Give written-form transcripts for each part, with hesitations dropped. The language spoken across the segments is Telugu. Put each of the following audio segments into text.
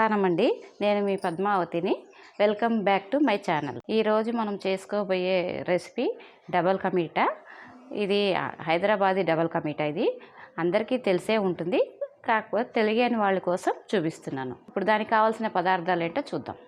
నమస్కారం అండి. నేను మీ పద్మావతిని. Welcome back to my channel. ఈరోజు మనం చేసుకోబోయే రెసిపీ డబల్ కా మీఠా. ఇది హైదరాబాదీ డబల్ కా మీఠా. ఇది అందరికీ తెలిసే ఉంటుంది, కాకపోతే తెలియని వాళ్ళ కోసం చూపిస్తున్నాను. ఇప్పుడు దానికి కావాల్సిన పదార్థాలు ఏంటో చూద్దాం.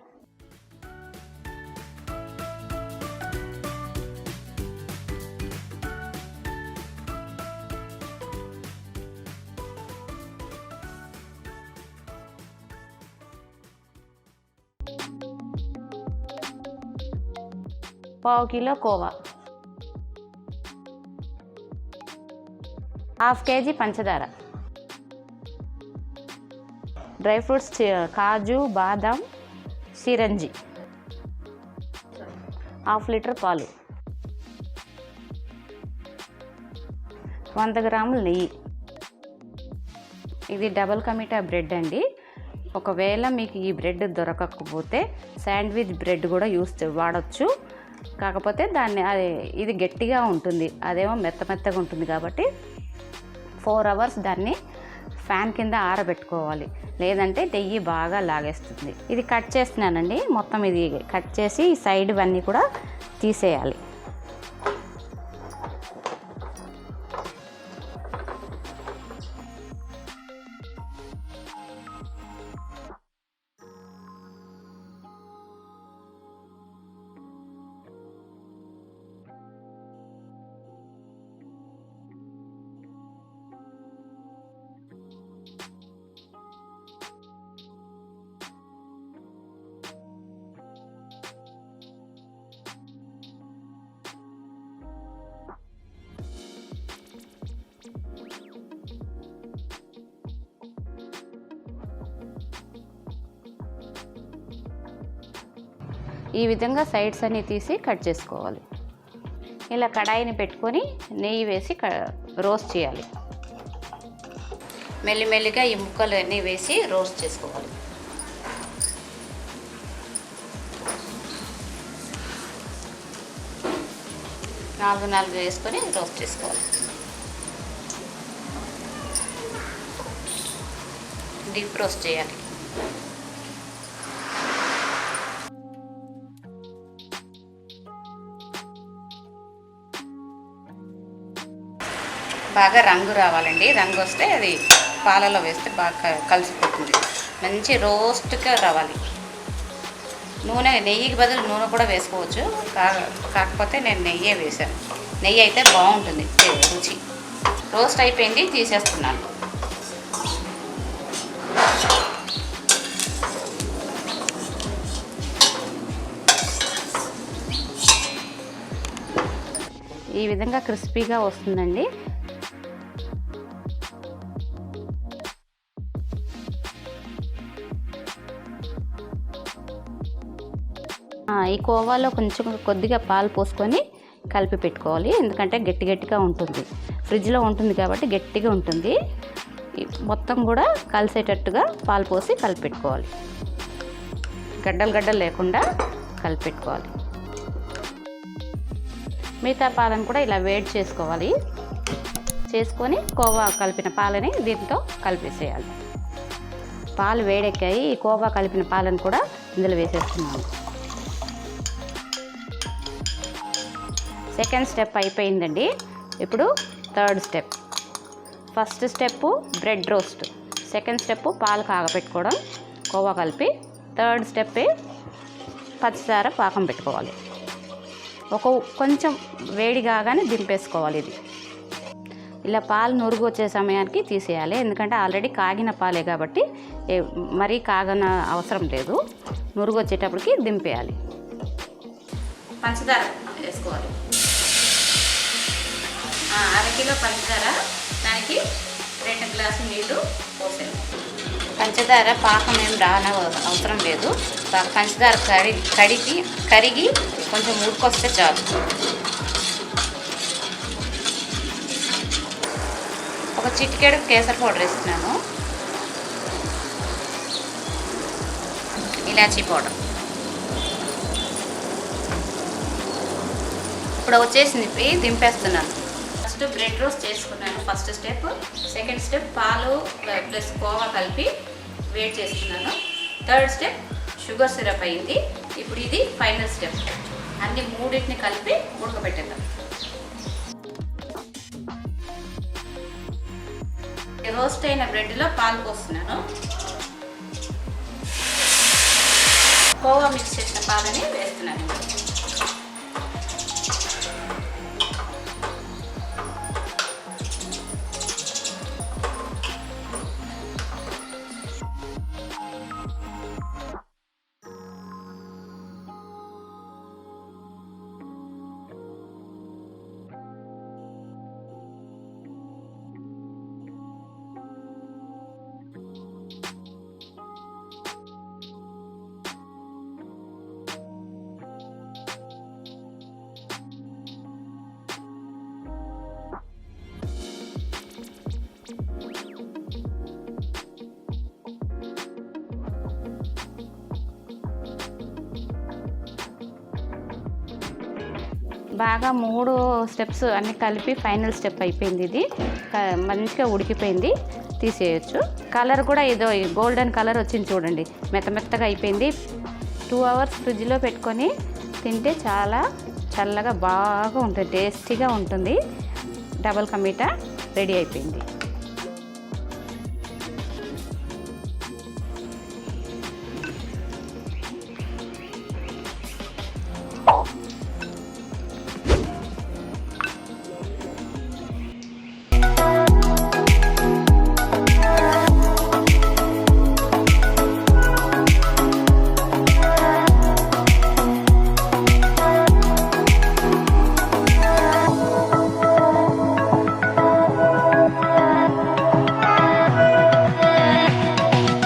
పావు కిలో కోవా, హాఫ్ కేజీ పంచదార, డ్రై ఫ్రూట్స్ కాజు, బాదం, చిరంజి, హాఫ్ లీటర్ పాలు, 100 గ్రాముల నెయ్యి. ఇది డబల్ కా మీఠా బ్రెడ్ అండి. ఒకవేళ మీకు ఈ బ్రెడ్ దొరకకపోతే శాండ్విచ్ బ్రెడ్ కూడా వాడచ్చు. కాకపోతే ఇది గట్టిగా ఉంటుంది, అదేమో మెత్తగా ఉంటుంది. కాబట్టి 4 అవర్స్ దాన్ని ఫ్యాన్ కింద ఆరబెట్టుకోవాలి, లేదంటే నెయ్యి బాగా లాగేస్తుంది. ఇది కట్ చేస్తున్నానండి. మొత్తం ఇది కట్ చేసి ఈ సైడ్ అన్నీ కూడా తీసేయాలి. ఈ విధంగా సైడ్స్ అన్నీ తీసి కట్ చేసుకోవాలి. ఇలా కడాయిని పెట్టుకొని నెయ్యి వేసి రోస్ట్ చేయాలి. మెల్లిమెల్లిగా ఈ ముక్కలు అన్నీ వేసి రోస్ట్ చేసుకోవాలి. నాలుగు వేసుకొని రోస్ట్ చేసుకోవాలి. డీప్ రోస్ట్ చేయాలి. బాగా రంగు రావాలండి. రంగు వస్తే అది పాలలో వేస్తే బాగా కలిసిపోతుంది. మంచి రోస్ట్గా రావాలి. నెయ్యికి బదులు నూనె కూడా వేసుకోవచ్చు, కాకపోతే నేను నెయ్యే వేసాను. నెయ్యి అయితే బాగుంటుంది రుచి. రోస్ట్ అయిపోయింది, తీసేస్తున్నాను. ఈ విధంగా క్రిస్పీగా వస్తుందండి. ఈ కోవాలో కొద్దిగా పాలు పోసుకొని కలిపి పెట్టుకోవాలి, ఎందుకంటే గట్టిగా ఉంటుంది. ఫ్రిడ్జ్లో ఉంటుంది కాబట్టి గట్టిగా ఉంటుంది. మొత్తం కూడా కలిసేటట్టుగా పాలు పోసి కలిపి పెట్టుకోవాలి. గడ్డలు లేకుండా కలిపి పెట్టుకోవాలి. మిగతా పాలను కూడా ఇలా వేడి చేసుకోవాలి. చేసుకొని కోవా కలిపిన పాలని దీంతో కలిపేసేయాలి. పాలు వేడెక్కాయి. ఈ కోవా కలిపిన పాలను కూడా ఇందులో వేసేస్తున్నాను. సెకండ్ స్టెప్ అయిపోయిందండి. ఇప్పుడు third step. First step bread roast, second step పాలు కాగపెట్టుకోవడం, కోవా కలిపి, థర్డ్ స్టెప్ పంచదార పాకం పెట్టుకోవాలి. కొంచెం వేడి కాగానే దింపేసుకోవాలి. ఇది ఇలా పాలు నురుగు వచ్చే సమయానికి తీసేయాలి, ఎందుకంటే ఆల్రెడీ కాగిన పాలే కాబట్టి మరీ కాగన అవసరం లేదు. నురుగు వచ్చేటప్పటికి దింపేయాలి. పంచదార వేసుకోవాలి. 1/2 కిలో పంచదార, దానికి 2 గ్లాసులు నీళ్ళు పోసాను. పంచదార పాకం ఏం అవసరం లేదు. పంచదార కరిగి కొంచెం ఉడికొస్తే చాలు. ఒక చిటికెడు కేసర్ పౌడర్ వేస్తున్నాను. ఇలాచీ పౌడర్. ఇప్పుడు వచ్చేసింది, దింపేస్తున్నాను. ఫస్ట్ బ్రెడ్ రోస్ట్ చేసుకున్నాను. First step. సెకండ్ స్టెప్ పాలు ప్లస్ కోవా కలిపి వేడి చేసుకున్నాను. థర్డ్ స్టెప్ షుగర్ సిరప్ అయింది. ఇప్పుడు ఇది ఫైనల్ స్టెప్. అన్ని మూడింటిని కలిపి ఉడకబెట్టేద్దాం. రోస్ట్ అయిన బ్రెడ్లో పాలు పోస్తున్నాను. కోవా మిక్స్ చేసిన పాలని వేస్తున్నాను. బాగా 3 స్టెప్స్ అన్ని కలిపి ఫైనల్ స్టెప్ అయిపోయింది. ఇది మంచిగా ఉడికిపోయింది, తీసేయచ్చు. కలర్ కూడా ఏదో గోల్డెన్ కలర్ వచ్చింది చూడండి, మెత్తగా అయిపోయింది. 2 అవర్స్ ఫ్రిడ్జ్లో పెట్టుకొని తింటే చాలా చల్లగా బాగా ఉంటుంది, టేస్టీగా ఉంటుంది. డబుల్ కా మీఠా రెడీ అయిపోయింది.